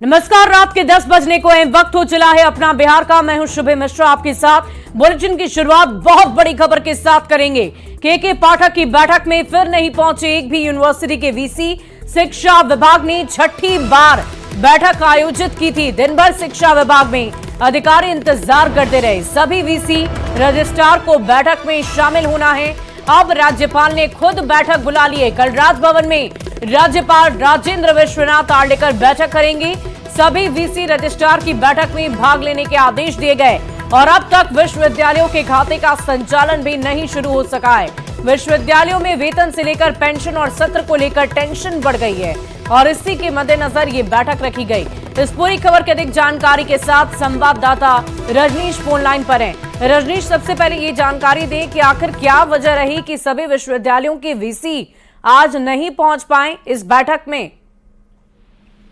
नमस्कार, रात के 10 बजने को वक्त हो चला है अपना बिहार का। मैं हूं शुभे मिश्रा आपके साथ। बुलेटिन की शुरुआत बहुत बड़ी खबर के साथ करेंगे। के पाठक की बैठक में फिर नहीं पहुंचे एक भी यूनिवर्सिटी के वीसी। शिक्षा विभाग ने छठी बार बैठक आयोजित की थी। दिन भर शिक्षा विभाग में अधिकारी इंतजार करते रहे। सभी वीसी रजिस्ट्रार को बैठक में शामिल होना है। अब राज्यपाल ने खुद बैठक बुला ली है। कल राजभवन में राज्यपाल राजेंद्र विश्वनाथ आर्लेकर बैठक करेंगे। सभी वीसी रजिस्ट्रार की बैठक में भाग लेने के आदेश दिए गए और अब तक विश्वविद्यालयों के खाते का संचालन भी नहीं शुरू हो सका है। विश्वविद्यालयों में वेतन से लेकर पेंशन और सत्र को लेकर टेंशन बढ़ गई है और इसी के मद्देनजर ये बैठक रखी गई। इस पूरी खबर की अधिक जानकारी के साथ संवाददाता रजनीश फोन लाइन पर हैं। रजनीश, सबसे पहले ये जानकारी दें कि आखिर क्या वजह रही कि सभी विश्वविद्यालयों के वीसी आज नहीं पहुंच पाए इस बैठक में।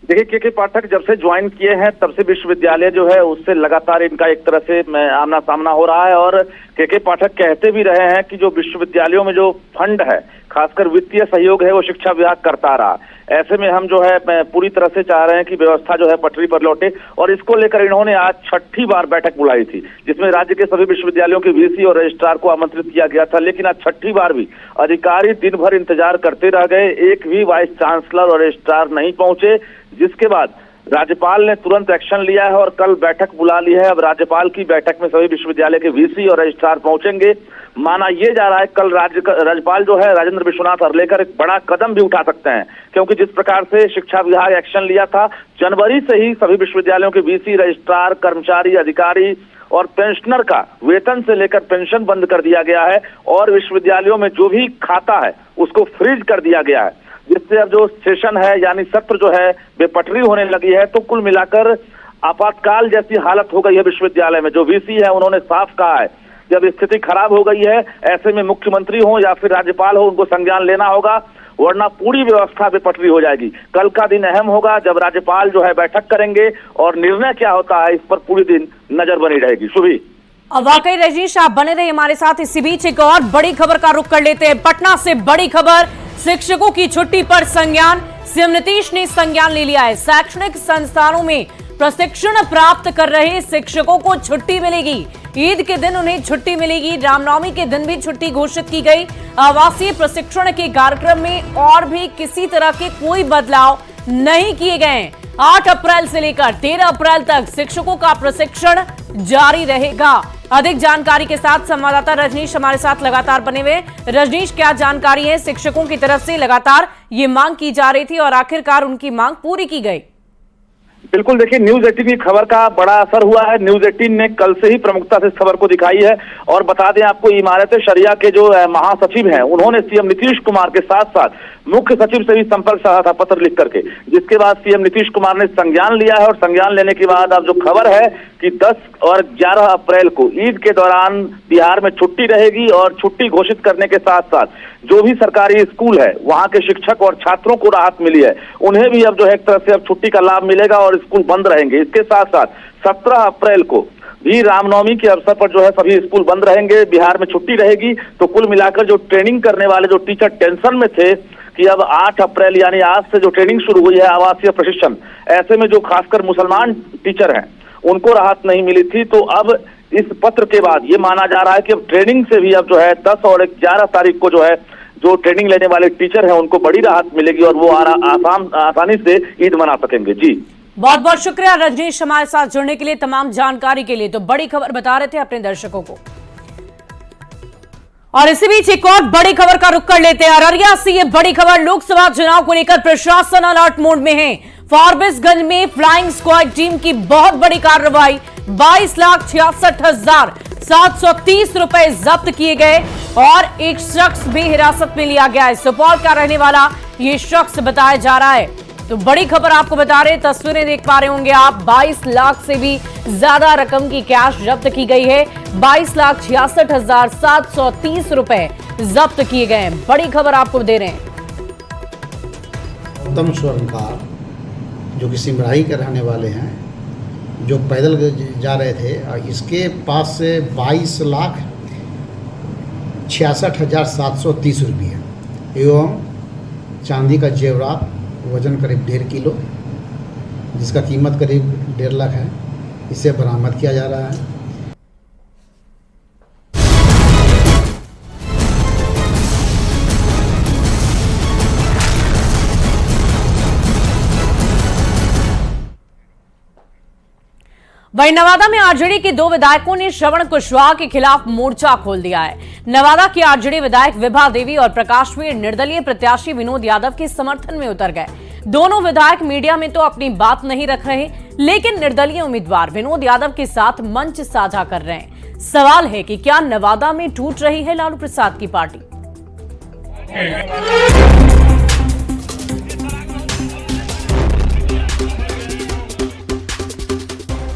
देखिए, के पाठक जब से ज्वाइन किए हैं तब से विश्वविद्यालय जो है उससे लगातार इनका एक तरह से आमना सामना हो रहा है और के पाठक कहते भी रहे हैं कि जो विश्वविद्यालयों में जो फंड है, खासकर वित्तीय सहयोग है, वो शिक्षा विभाग करता रहा। ऐसे में हम जो है पूरी तरह से चाह रहे हैं कि व्यवस्था जो है पटरी पर लौटे और इसको लेकर इन्होंने आज छठी बार बैठक बुलाई थी, जिसमें राज्य के सभी विश्वविद्यालयों के वीसी और रजिस्ट्रार को आमंत्रित किया गया था। लेकिन आज छठी बार भी अधिकारी दिन भर इंतजार करते रह गए। एक भी वाइस चांसलर और रजिस्ट्रार नहीं पहुंचे, जिसके बाद राज्यपाल ने तुरंत एक्शन लिया है और कल बैठक बुला ली है। अब राज्यपाल की बैठक में सभी विश्वविद्यालय के वीसी और रजिस्ट्रार पहुंचेंगे। माना ये जा रहा है कल राज्यपाल जो है राजेंद्र विश्वनाथ आर्लेकर एक बड़ा कदम भी उठा सकते हैं, क्योंकि जिस प्रकार से शिक्षा विभाग एक्शन लिया था, जनवरी से ही सभी विश्वविद्यालयों के वीसी, रजिस्ट्रार, कर्मचारी, अधिकारी और पेंशनर का वेतन से लेकर पेंशन बंद कर दिया गया है और विश्वविद्यालयों में जो भी खाता है उसको फ्रीज कर दिया गया है, जिससे अब जो सेशन है यानी सत्र जो है बेपटरी होने लगी है। तो कुल मिलाकर आपातकाल जैसी हालत हो गई है विश्वविद्यालय में। जो वीसी है उन्होंने साफ कहा है जब स्थिति खराब हो गई है, ऐसे में मुख्यमंत्री हो या फिर राज्यपाल हो, उनको संज्ञान लेना होगा, वरना पूरी व्यवस्था बेपटरी हो जाएगी। कल का दिन अहम होगा जब राज्यपाल जो है बैठक करेंगे और निर्णय क्या होता है इस पर पूरी दिन नजर बनी रहेगी। शुभी, अब वाकई रजनीश आप बने रहे हमारे साथ। इसी बीच एक और बड़ी खबर का रुख कर लेते हैं। पटना से बड़ी खबर, शिक्षकों की छुट्टी पर संज्ञान। सीएम नीतीश ने संज्ञान ले लिया है। शैक्षणिक संस्थानों में प्रशिक्षण प्राप्त कर रहे शिक्षकों को छुट्टी मिलेगी। ईद के दिन उन्हें छुट्टी मिलेगी। रामनवमी के दिन भी छुट्टी घोषित की गई। आवासीय प्रशिक्षण के कार्यक्रम में और भी किसी तरह के कोई बदलाव नहीं किए गए। 8 अप्रैल से लेकर 13 अप्रैल तक शिक्षकों का प्रशिक्षण जारी रहेगा। अधिक जानकारी के साथ संवाददाता रजनीश हमारे साथ लगातार बने हुए। रजनीश, क्या जानकारी है? शिक्षकों की तरफ से लगातार ये मांग की जा रही थी और आखिरकार उनकी मांग पूरी की गई। बिल्कुल, देखिए, न्यूज 18 की खबर का बड़ा असर हुआ है। न्यूज 18 ने कल से ही प्रमुखता से इस खबर को दिखाई है और बता दें आपको, इमारत शरिया के जो महासचिव हैं उन्होंने सीएम नीतीश कुमार के साथ साथ मुख्य सचिव से भी संपर्क साधा था पत्र लिख करके, जिसके बाद सीएम नीतीश कुमार ने संज्ञान लिया है और संज्ञान लेने के बाद अब जो खबर है कि 10 और 11 अप्रैल को ईद के दौरान बिहार में छुट्टी रहेगी और छुट्टी घोषित करने के साथ साथ जो भी सरकारी स्कूल है वहां के शिक्षक और छात्रों को राहत मिली है, उन्हें भी अब जो है एक तरह से अब छुट्टी का लाभ मिलेगा और स्कूल बंद रहेंगे। इसके साथ साथ 17 अप्रैल को भी रामनवमी के अवसर पर जो है सभी स्कूल बंद रहेंगे, बिहार में छुट्टी रहेगी। तो कुल मिलाकर जो ट्रेनिंग करने वाले जो टीचर टेंशन में थे कि अब 8 अप्रैल यानी आज से जो ट्रेनिंग शुरू हुई है आवासीय प्रशिक्षण, ऐसे में जो खासकर मुसलमान टीचर हैं उनको राहत नहीं मिली थी। तो अब इस पत्र के बाद ये माना जा रहा है कि अब ट्रेनिंग से भी अब जो है 10 और 11 तारीख को जो है जो ट्रेनिंग लेने वाले टीचर हैं उनको बड़ी राहत मिलेगी और वो आसानी से ईद मना सकेंगे। जी, बहुत बहुत शुक्रिया रजनीश हमारे साथ जुड़ने के लिए, तमाम जानकारी के लिए। तो बड़ी खबर बता रहे थे अपने दर्शकों को। और इसी बीच एक और बड़ी खबर का रुख कर लेते हैं। अररिया से ये बड़ी खबर, लोकसभा चुनाव को लेकर प्रशासन अलर्ट मोड में है। फारबिसगंज में फ्लाइंग स्क्वाड टीम की बहुत बड़ी कार्रवाई। 22,66,730 रुपए जब्त किए गए और एक शख्स भी हिरासत में लिया गया है। सुपौल का रहने वाला ये शख्स बताया जा रहा है। तो बड़ी खबर आपको बता रहे, तस्वीरें देख पा रहे होंगे आप। 22 लाख से भी ज्यादा रकम की कैश जब्त की गई है। 22,66,730 रुपए जब्त किए गए हैं। बड़ी खबर आपको दे रहे हैं। उत्तम स्वर्णकार जो कि सिमराही के रहने वाले हैं, जो पैदल जा रहे थे, इसके पास से 22,66,730 रुपये एवं चांदी का जेवरात वजन करीब 1.5 किलो जिसका कीमत करीब 1.5 लाख है, इसे बरामद किया जा रहा है। वहीं नवादा में आरजेडी के 2 विधायकों ने श्रवण कुशवाहा के खिलाफ मोर्चा खोल दिया है। नवादा की आरजेडी विधायक विभा देवी और प्रकाशवीर निर्दलीय प्रत्याशी विनोद यादव के समर्थन में उतर गए। दोनों विधायक मीडिया में तो अपनी बात नहीं रख रहे, लेकिन निर्दलीय उम्मीदवार विनोद यादव के साथ मंच साझा कर रहे हैं। सवाल है कि क्या नवादा में टूट रही है लालू प्रसाद की पार्टी?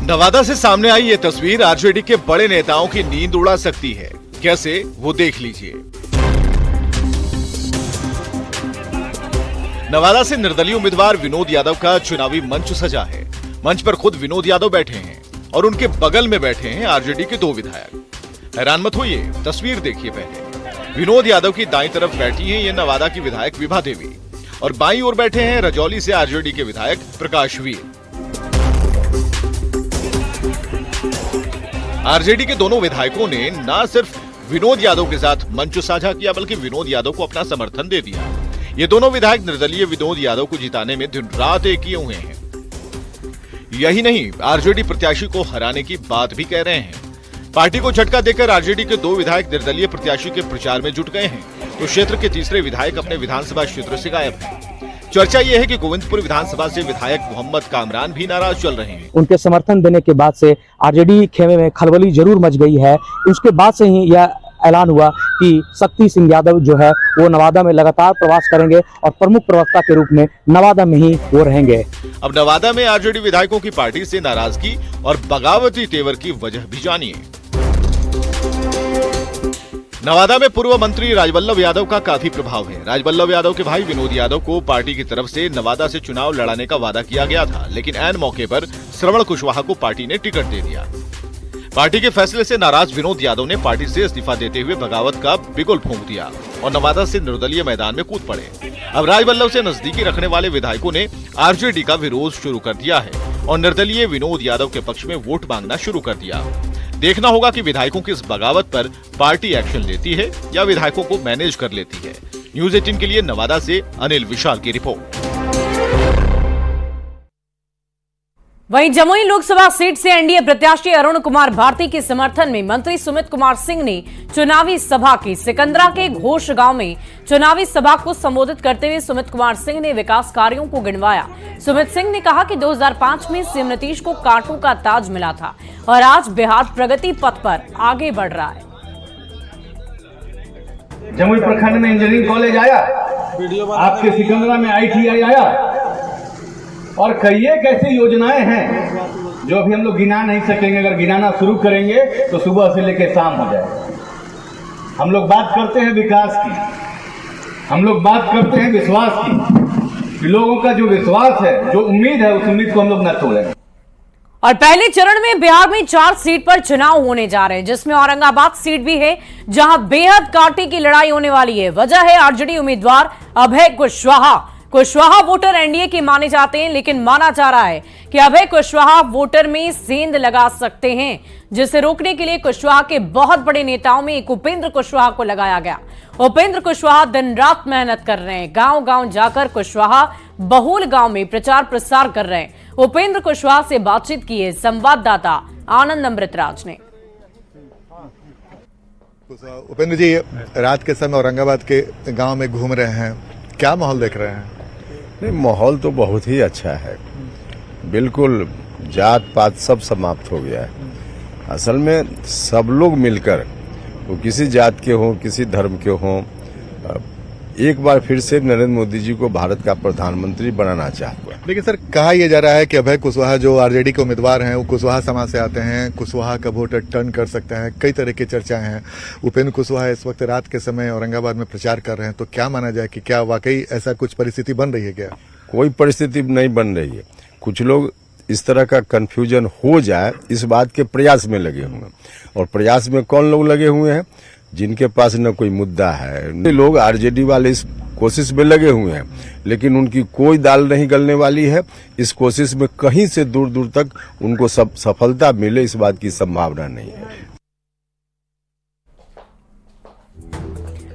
नवादा से सामने आई ये तस्वीर आरजेडी के बड़े नेताओं की नींद उड़ा सकती है। कैसे, वो देख लीजिए। नवादा से निर्दलीय उम्मीदवार विनोद यादव का चुनावी मंच सजा है। मंच पर खुद विनोद यादव बैठे हैं और उनके बगल में बैठे हैं आरजेडी के 2 विधायक। हैरान मत होइए, तस्वीर देखिए पहले। विनोद यादव की दाईं तरफ बैठी हैं ये नवादा की विधायक विभा देवी और बाईं ओर बैठे हैं रजौली से आरजेडी के विधायक प्रकाशवीर। आरजेडी के दोनों विधायकों ने न सिर्फ विनोद यादव के साथ मंच साझा किया, बल्कि विनोद यादव को अपना समर्थन दे दिया। ये दोनों विधायक निर्दलीय विनोद यादव को जिताने में दिन रात एक किए हुए हैं। यही नहीं, आरजेडी प्रत्याशी को हराने की बात भी कह रहे हैं। पार्टी को झटका देकर आरजेडी के 2 विधायक निर्दलीय प्रत्याशी के प्रचार में जुट गए हैं, तो क्षेत्र के तीसरे विधायक अपने विधानसभा क्षेत्र से गायब हैं। चर्चा यह है कि गोविंदपुर विधानसभा से विधायक मोहम्मद कामरान भी नाराज चल रहे हैं। उनके समर्थन देने के बाद से आरजेडी खेमे में खलबली जरूर मच गई है। उसके बाद से ही यह ऐलान हुआ कि शक्ति सिंह यादव जो है वो नवादा में लगातार प्रवास करेंगे और प्रमुख प्रवक्ता के रूप में नवादा में ही वो रहेंगे। अब नवादा में आरजेडी विधायकों की पार्टी से नाराजगी और बगावती तेवर की वजह भी जानिए। नवादा में पूर्व मंत्री राजवल्लभ यादव का काफी प्रभाव है। राजवल्लभ यादव के भाई विनोद यादव को पार्टी की तरफ से नवादा से चुनाव लड़ाने का वादा किया गया था, लेकिन ऐन मौके पर श्रवण कुशवाहा को पार्टी ने टिकट दे दिया। पार्टी के फैसले से नाराज विनोद यादव ने पार्टी से इस्तीफा देते हुए बगावत का बिगुल फूंक दिया और नवादा से निर्दलीय मैदान में कूद पड़े। अब राजवल्लभ से नजदीकी रखने वाले विधायकों ने आरजेडी का विरोध शुरू कर दिया है और निर्दलीय विनोद यादव के पक्ष में वोट मांगना शुरू कर दिया। देखना होगा कि विधायकों की इस बगावत पर पार्टी एक्शन लेती है या विधायकों को मैनेज कर लेती है। न्यूज़ 18 के लिए नवादा से अनिल विशाल की रिपोर्ट। वहीं जमुई लोकसभा सीट से एनडीए प्रत्याशी अरुण कुमार भारती के समर्थन में मंत्री सुमित कुमार सिंह ने चुनावी सभा की। सिकंदरा के घोष गांव में चुनावी सभा को संबोधित करते हुए सुमित कुमार सिंह ने विकास कार्यों को गिनवाया। सुमित सिंह ने कहा कि 2005 में सीएम नीतीश को कांटों का ताज मिला था और आज बिहार प्रगति पथ पर आगे बढ़ रहा है। जमुई प्रखंड में इंजीनियरिंग कॉलेज आया, आपके सिकंदरा में ITI आया और कई एक ऐसी योजनाएं हैं जो अभी हम लोग गिना नहीं सकेंगे। अगर गिनाना शुरू करेंगे तो सुबह से लेकर शाम हो जाए। हम लोग बात करते हैं विकास की, हम लोग बात करते हैं विश्वास की। लोगों का जो विश्वास है, जो उम्मीद है, उस उम्मीद को हम लोग न तोड़ें। और पहले चरण में बिहार में 4 सीट पर चुनाव होने जा रहे हैं, जिसमें औरंगाबाद सीट भी है, जहां बेहद कांटे की लड़ाई होने वाली है। वजह है आरजेडी उम्मीदवार अभय कुशवाहा। कुशवाहा वोटर एनडीए के माने जाते हैं, लेकिन माना जा रहा है कि अभय कुशवाहा वोटर में सेंध लगा सकते हैं, जिसे रोकने के लिए कुशवाहा के बहुत बड़े नेताओं में एक उपेंद्र कुशवाहा को लगाया गया। उपेंद्र कुशवाहा दिन रात मेहनत कर रहे हैं। गांव गांव जाकर कुशवाहा बहुल गांव में प्रचार प्रसार कर रहे हैं। उपेंद्र कुशवाहा से बातचीत की है संवाददाता आनंद अमृतराज ने। उपेंद्र जी, रात के समय औरंगाबाद के गांव में घूम रहे हैं, क्या माहौल देख रहे हैं? नहीं, माहौल तो बहुत ही अच्छा है। बिल्कुल जात पात सब समाप्त हो गया है। असल में सब लोग मिलकर, वो किसी जात के हों, किसी धर्म के हों, एक बार फिर से नरेंद्र मोदी जी को भारत का प्रधानमंत्री बनाना चाहते हैं। लेकिन सर, कहा यह जा रहा है कि अभय कुशवाहा जो आरजेडी के उम्मीदवार हैं, वो कुशवाहा समाज से आते हैं, कुशवाहा का वोट टर्न कर सकते हैं। कई तरह की चर्चाएं हैं। उपेंद्र कुशवाहा इस वक्त रात के समय औरंगाबाद में प्रचार कर रहे हैं, तो क्या माना जाए कि क्या वाकई ऐसा कुछ परिस्थिति बन रही है? क्या कोई परिस्थिति नहीं बन रही है। कुछ लोग इस तरह का कंफ्यूजन हो जाए, इस बात के प्रयास में लगे हुए हैं। और प्रयास में कौन लोग लगे हुए हैं? जिनके पास न कोई मुद्दा है। लोग आरजेडी वाले इस कोशिश में लगे हुए हैं, लेकिन उनकी कोई दाल नहीं गलने वाली है। इस कोशिश में कहीं से दूर दूर तक उनको सफलता मिले, इस बात की संभावना नहीं है।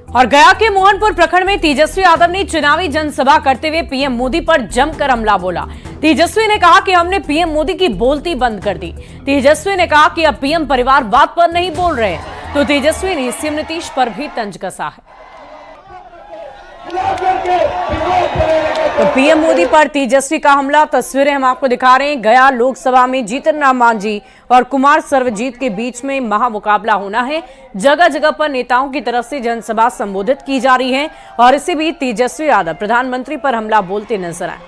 और गया के मोहनपुर प्रखंड में तेजस्वी यादव ने चुनावी जनसभा करते हुए पीएम मोदी पर जमकर हमला बोला। तेजस्वी ने कहा कि हमने पीएम मोदी की बोलती बंद कर दी। तेजस्वी ने कहा कि अब पीएम परिवारवाद पर नहीं बोल रहे हैं, तो तेजस्वी ने सीएम नीतीश पर भी तंज कसा है। तो पीएम मोदी पर तेजस्वी का हमला, तस्वीरें हम आपको दिखा रहे हैं। गया लोकसभा में जीतन राम मांझी और कुमार सर्वजीत के बीच में महामुकाबला होना है। जगह जगह पर नेताओं की तरफ से जनसभा संबोधित की जा रही है और इसी बीच तेजस्वी यादव प्रधानमंत्री पर हमला बोलते नजर आए।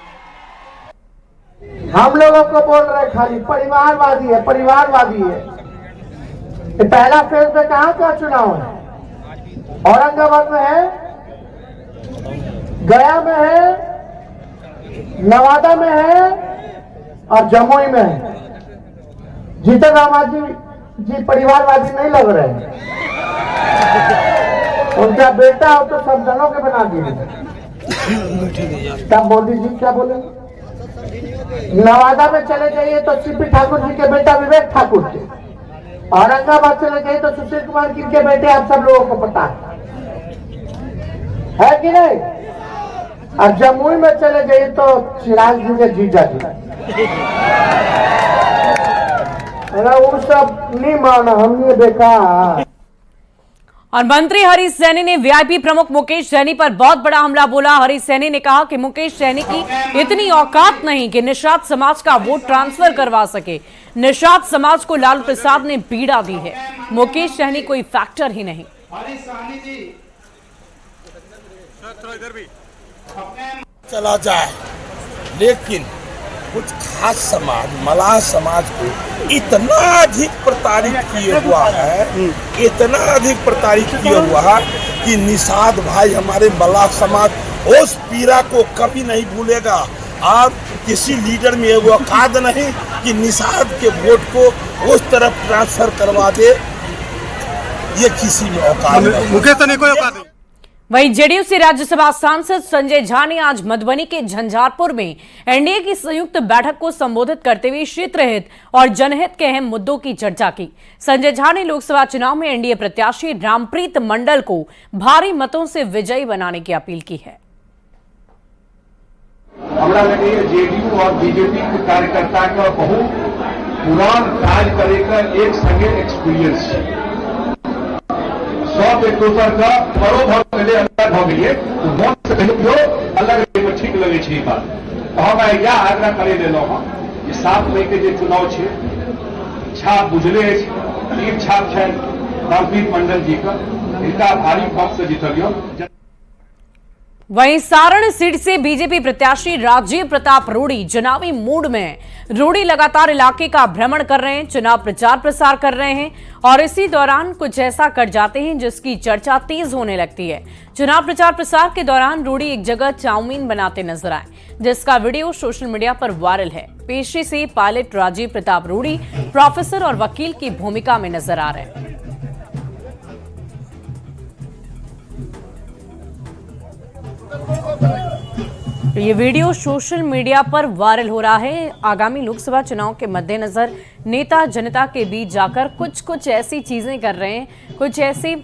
हम लोगों को बोल रहे खाली परिवारवादी है, परिवारवादी है। पहला फेज में कहां का चुनाव है? औरंगाबाद में है, गया में है, नवादा में है और जमुई में है। जीतन राम मांझी जी परिवारवादी नहीं लग रहे हैं। उनका बेटा हो तो सब जनों के बना दिए। तब मोदी जी क्या बोले? नवादा में चले जाइए तो सीपी ठाकुर जी के बेटा विवेक ठाकुर जी, औरंगाबाद चले जाइए तो सुशील कुमार जी के बेटे, आप सब लोगों को पता है कि नहीं? और जमुई में चले जाइए तो चिराग जी के जीजा जी। वो सब नहीं माना, हमने देखा। और मंत्री हरीश सैनी ने वीआईपी प्रमुख मुकेश सैनी पर बहुत बड़ा हमला बोला। हरीश सैनी ने कहा कि मुकेश सैनी की इतनी औकात नहीं कि निषाद समाज का वोट ट्रांसफर करवा सके। निषाद समाज को लालू प्रसाद ने पीड़ा दी है, मुकेश सैनी कोई फैक्टर ही नहीं। चला जाए, लेकिन कुछ खास समाज, मलाह समाज को इतना अधिक प्रताड़ित किए हुआ है, इतना अधिक प्रताड़ित किया हुआ है कि निषाद भाई हमारे मलाह समाज उस पीड़ा को कभी नहीं भूलेगा। और किसी लीडर में वो औकात नहीं कि निषाद के वोट को उस तरफ ट्रांसफर करवा दे, ये किसी में औकात नहीं। वहीं जेडीयू से राज्यसभा सांसद संजय झा ने आज मधुबनी के झंझारपुर में एनडीए की संयुक्त बैठक को संबोधित करते हुए क्षेत्र हित और जनहित के अहम मुद्दों की चर्चा की। संजय झा ने लोकसभा चुनाव में एनडीए प्रत्याशी रामप्रीत मंडल को भारी मतों से विजयी बनाने की अपील की है। हमरा लगे जेडीयू और बीजेपी के कार्यकर्ता का बहुत पुरान राज करेगा एक संगे एक्सपीरियंस है। सब एक दोसर का मनोभाव पहले अलग हो गई, तो वोट से पहले जो अलग ठीक लगे छै बात। तो हम यह आग्रह करे लेलहुँ हँ कि 7 मई के जे चुनाव छै, छाप बुझले अछि, एक छाप छै रामप्रीत मंडल जी का, इनका भारी भक्त से जितलियो। वहीं सारण सीट से बीजेपी प्रत्याशी राजीव प्रताप रूडी चुनावी मूड में। रूडी लगातार इलाके का भ्रमण कर रहे हैं, चुनाव प्रचार प्रसार कर रहे हैं और इसी दौरान कुछ ऐसा कर जाते हैं जिसकी चर्चा तेज होने लगती है। चुनाव प्रचार प्रसार के दौरान रूडी एक जगह चाउमीन बनाते नजर आए, जिसका वीडियो सोशल मीडिया पर वायरल है। पेशे से पायलट राजीव प्रताप रूडी प्रोफेसर और वकील की भूमिका में नजर आ रहे हैं। तो ये वीडियो सोशल मीडिया पर वायरल हो रहा है। आगामी लोकसभा चुनाव के मद्देनजर नेता जनता के बीच जाकर कुछ ऐसी चीजें कर रहे हैं, कुछ ऐसे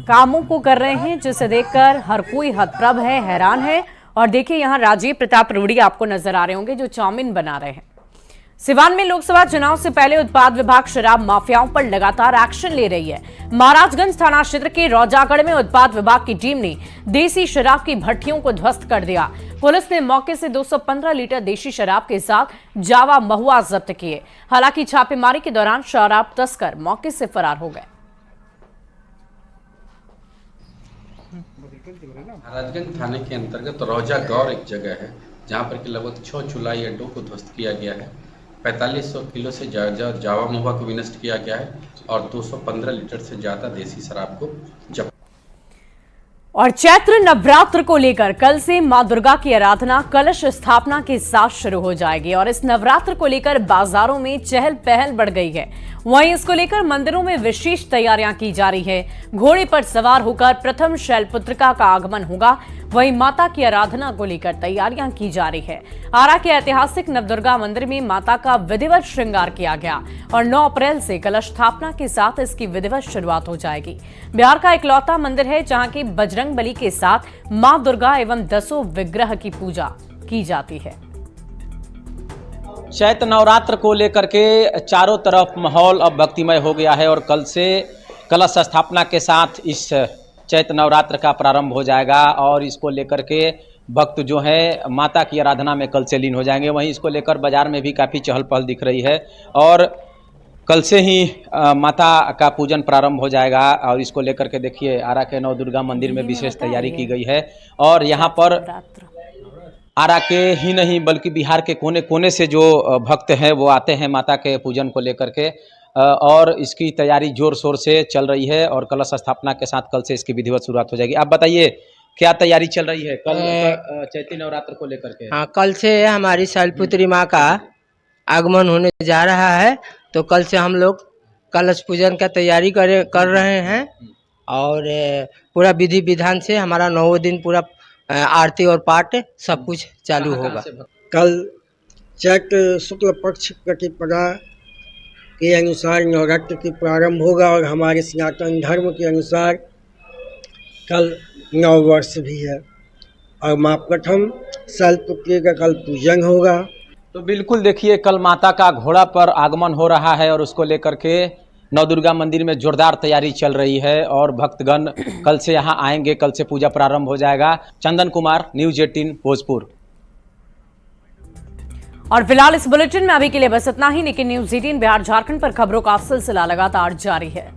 कामों को कर रहे हैं जिसे देखकर हर कोई हतप्रभ है, हैरान है। और देखिए यहाँ राजीव प्रताप रूडी आपको नजर आ रहे होंगे जो चाउमीन बना रहे हैं। सिवान में लोकसभा चुनाव से पहले उत्पाद विभाग शराब माफियाओं पर लगातार एक्शन ले रही है। महाराजगंज थाना क्षेत्र के रौजागढ़ में उत्पाद विभाग की टीम ने देसी शराब की भट्टियों को ध्वस्त कर दिया। पुलिस ने मौके से 215 लीटर देशी शराब के साथ जावा महुआ जब्त किए। हालांकि छापेमारी के दौरान शराब तस्कर मौके से फरार हो गए। महाराजगंज थाने के अंतर्गत रौजागढ़ एक जगह है जहां पर लगभग 6 चुलाई अड्डों को ध्वस्त किया गया है। 4500 किलो से जावा महुआ को विनष्ट किया गया है और 215 लीटर से ज्यादा देसी शराब को जब्त। और चैत्र नवरात्र को लेकर कल से मां दुर्गा की आराधना कलश स्थापना के साथ शुरू हो जाएगी और इस नवरात्र को लेकर बाजारों में चहल पहल बढ़ गई है। वहीं इसको लेकर मंदिरों में विशेष तैयारियां की जा रही है। घोड़े पर सवार होकर प्रथम शैलपुत्रिका का आगमन होगा। वहीं माता की आराधना को लेकर तैयारियां की जा रही है। आरा के ऐतिहासिक नवदुर्गा मंदिर में माता का विधिवत श्रृंगार किया गया और 9 अप्रैल से कलश स्थापना के साथ इसकी विधिवत शुरुआत हो जाएगी। बिहार का इकलौता मंदिर है जहां की बजरंग बली के साथ मां दुर्गा एवं 10 विग्रह की पूजा की जाती है। चैत्र नवरात्र को लेकर के चारों तरफ माहौल अब भक्तिमय हो गया है और कल से कलश स्थापना के साथ इस चैत्र नवरात्र का प्रारंभ हो जाएगा और इसको लेकर के भक्त जो है माता की आराधना में कल से लीन हो जाएंगे। वहीं इसको लेकर बाजार में भी काफ़ी चहल पहल दिख रही है और कल से ही माता का पूजन प्रारंभ हो जाएगा और इसको लेकर के देखिए आरा के नवदुर्गा मंदिर में विशेष तैयारी की गई है और यहाँ पर आरा के ही नहीं बल्कि बिहार के कोने कोने से जो भक्त हैं वो आते हैं माता के पूजन को लेकर के और इसकी तैयारी जोर शोर से चल रही है और कलश स्थापना के साथ कल से इसकी विधिवत शुरुआत हो जाएगी। आप बताइए क्या तैयारी चल रही है कल चैती नवरात्र को लेकर के? हाँ, कल से हमारी शैलपुत्री माँ का आगमन होने जा रहा है, तो कल से हम लोग कलश पूजन का तैयारी कर रहे हैं और पूरा विधि विधान से हमारा 9 दिन पूरा आरती और पाठ सब कुछ चालू होगा। कल चैत्र शुक्ल पक्ष प्रतिपदा के अनुसार नवरात्र की प्रारंभ होगा और हमारे सनातन धर्म के अनुसार कल नववर्ष भी है और माँ प्रथम शैलपुत्री का कल पूजन होगा। तो बिल्कुल देखिए कल माता का घोड़ा पर आगमन हो रहा है और उसको लेकर के नवदुर्गा मंदिर में जोरदार तैयारी चल रही है और भक्तगण कल से यहाँ आएंगे, कल से पूजा प्रारंभ हो जाएगा। चंदन कुमार, न्यूज 18 भोजपुर। और फिलहाल इस बुलेटिन में अभी के लिए बस इतना ही, लेकिन न्यूज 18 बिहार झारखंड पर खबरों का सिलसिला लगातार जारी है।